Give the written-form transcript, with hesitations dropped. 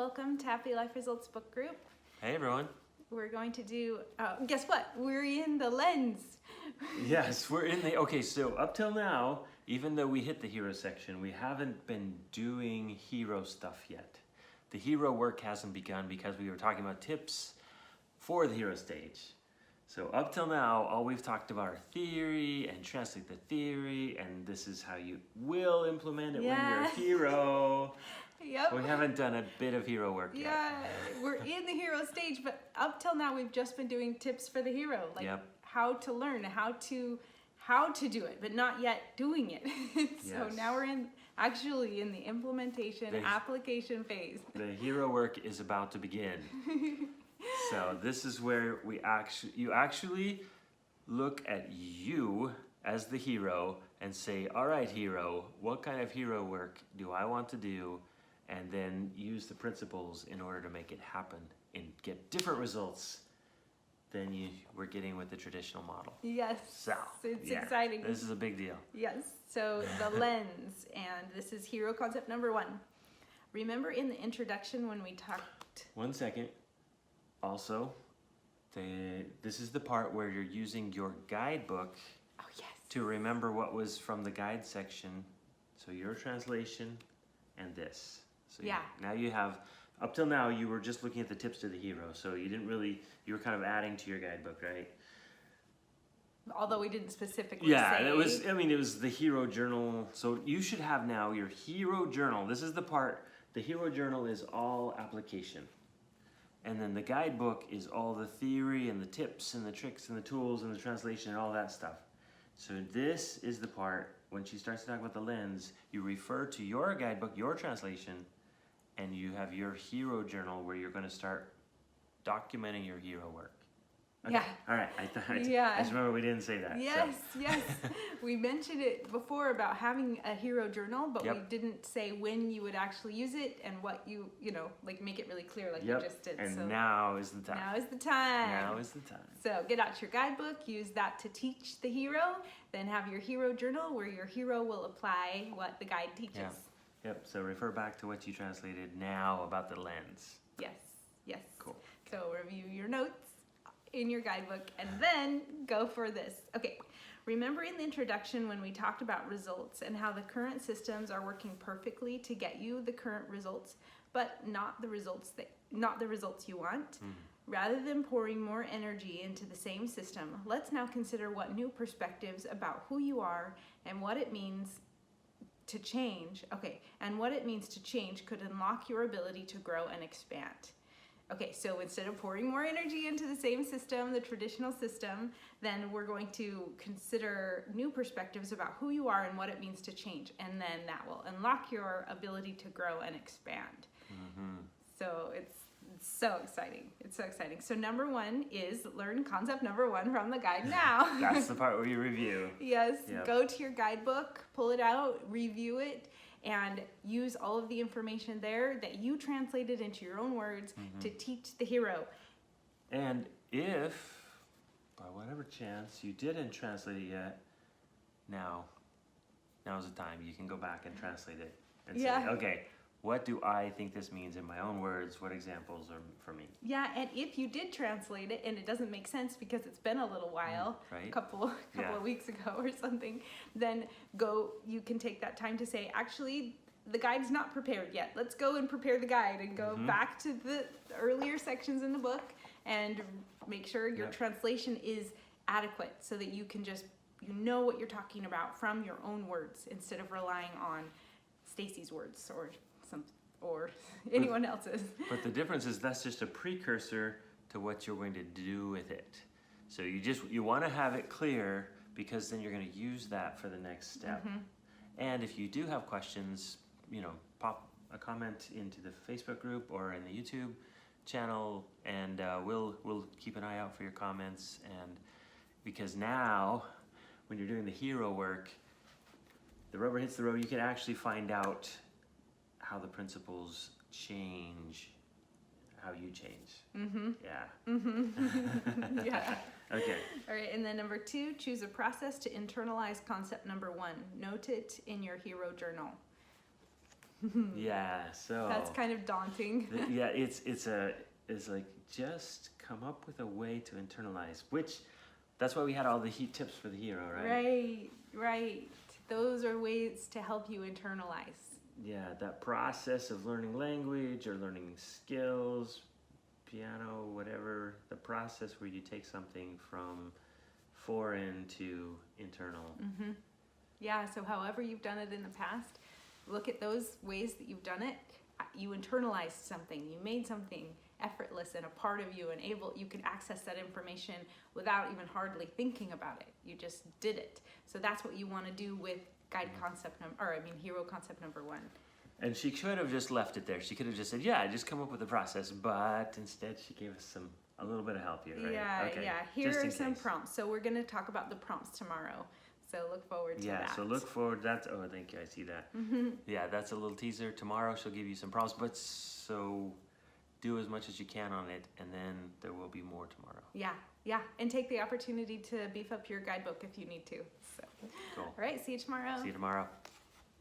welcome to Happy Life Results Book Group. Hey everyone. We're going to do, guess what? We're in the lens. Yes, we're in the, okay, so up till now, even though we hit the hero section, we haven't been doing hero stuff yet. The hero work hasn't begun because we were talking about tips for the hero stage. So up till now, all we've talked about are theory and translate the theory, and this is how you will implement it when you're a hero. Yep. We haven't done a bit of hero work yet. Yeah, we're in the hero stage, but up till now we've just been doing tips for the hero, like how to learn, how to do it, but not yet doing it. So now we're actually in the implementation, application phase. The hero work is about to begin. So this is where you actually look at you as the hero and say, all right, hero, what kind of hero work do I want to do? And then use the principles in order to make it happen and get different results than you were getting with the traditional model. Yes, so, it's exciting. This is a big deal. Yes, so the lens, and this is hero concept number 1. Remember in the introduction when we talked... 1 second. Also, this is the part where you're using your guidebook to remember what was from the guide section. So your translation and this. So now you have, up till now you were just looking at the tips to the hero, so you didn't really, you were kind of adding to your guidebook, right? Although we didn't specifically say. And it was, it was the hero journal. So you should have now your hero journal. This is the part, the hero journal is all application. And then the guidebook is all the theory and the tips and the tricks and the tools and the translation and all that stuff. So this is the part, when she starts to talk about the lens, you refer to your guidebook, your translation, and you have your hero journal where you're going to start documenting your hero work. Okay. Yeah. All right. I just remember we didn't say that. Yes, yes. We mentioned it before about having a hero journal, but we didn't say when you would actually use it and what you like make it really clear like you just did. And so now is the time. Now is the time. Now is the time. So get out your guidebook, use that to teach the hero, then have your hero journal where your hero will apply what the guide teaches. Yep, so refer back to what you translated now about the lens. Yes, yes. Cool. So review your notes in your guidebook and then go for this. Okay, remember in the introduction when we talked about results and how the current systems are working perfectly to get you the current results, but not the results you want? Rather than pouring more energy into the same system, let's now consider what new perspectives about who you are and what it means to change, and what it means to change could unlock your ability to grow and expand. Okay, so instead of pouring more energy into the same system, the traditional system, then we're going to consider new perspectives about who you are and what it means to change, and then that will unlock your ability to grow and expand. So it's so exciting. It's so exciting. So number 1 is learn concept number 1 from the guide now. That's the part where you review. Yes, go to your guidebook, pull it out, review it, and use all of the information there that you translated into your own words to teach the hero. And if, by whatever chance, you didn't translate it yet, now's the time. You can go back and translate it and say, okay, what do I think this means in my own words? What examples are for me? Yeah, and if you did translate it and it doesn't make sense because it's been a little while, a couple of weeks ago or something, then you can take that time to say, actually, the guide's not prepared yet. Let's go and prepare the guide and go back to the earlier sections in the book and make sure your translation is adequate so that you can you know what you're talking about from your own words instead of relying on Stacy's words or anyone else's. But the difference is that's just a precursor to what you're going to do with it. So you want to have it clear because then you're going to use that for the next step. And if you do have questions, pop a comment into the Facebook group or in the YouTube channel, and we'll keep an eye out for your comments. And because now, when you're doing the hero work, the rubber hits the road, you can actually find out how the principles change how you change. Yeah. Okay. All right, and then number 2, choose a process to internalize concept number 1. Note it in your hero journal. Yeah, so That's kind of daunting. yeah, it's like just come up with a way to internalize, which that's why we had all the tips for the hero, right? Right. Those are ways to help you internalize. Yeah, that process of learning language or learning skills, piano, whatever, the process where you take something from foreign to internal. Yeah, so however you've done it in the past, look at those ways that you've done it. You internalized something, you made something effortless and a part of you, and you can access that information without even hardly thinking about it. You just did it. So that's what you want to do with hero concept number 1. And she could have just left it there. She could have just said, yeah, just come up with a process, but instead she gave us a little bit of help here, right? Yeah. Here are some prompts. So we're going to talk about the prompts tomorrow. So look forward to that. Yeah, so look forward. Oh, thank you. I see that. Yeah, that's a little teaser. Tomorrow she'll give you some prompts, but so do as much as you can on it, and then there will be more tomorrow. Yeah. And take the opportunity to beef up your guidebook if you need to. So, Cool. All right, see you tomorrow. See you tomorrow.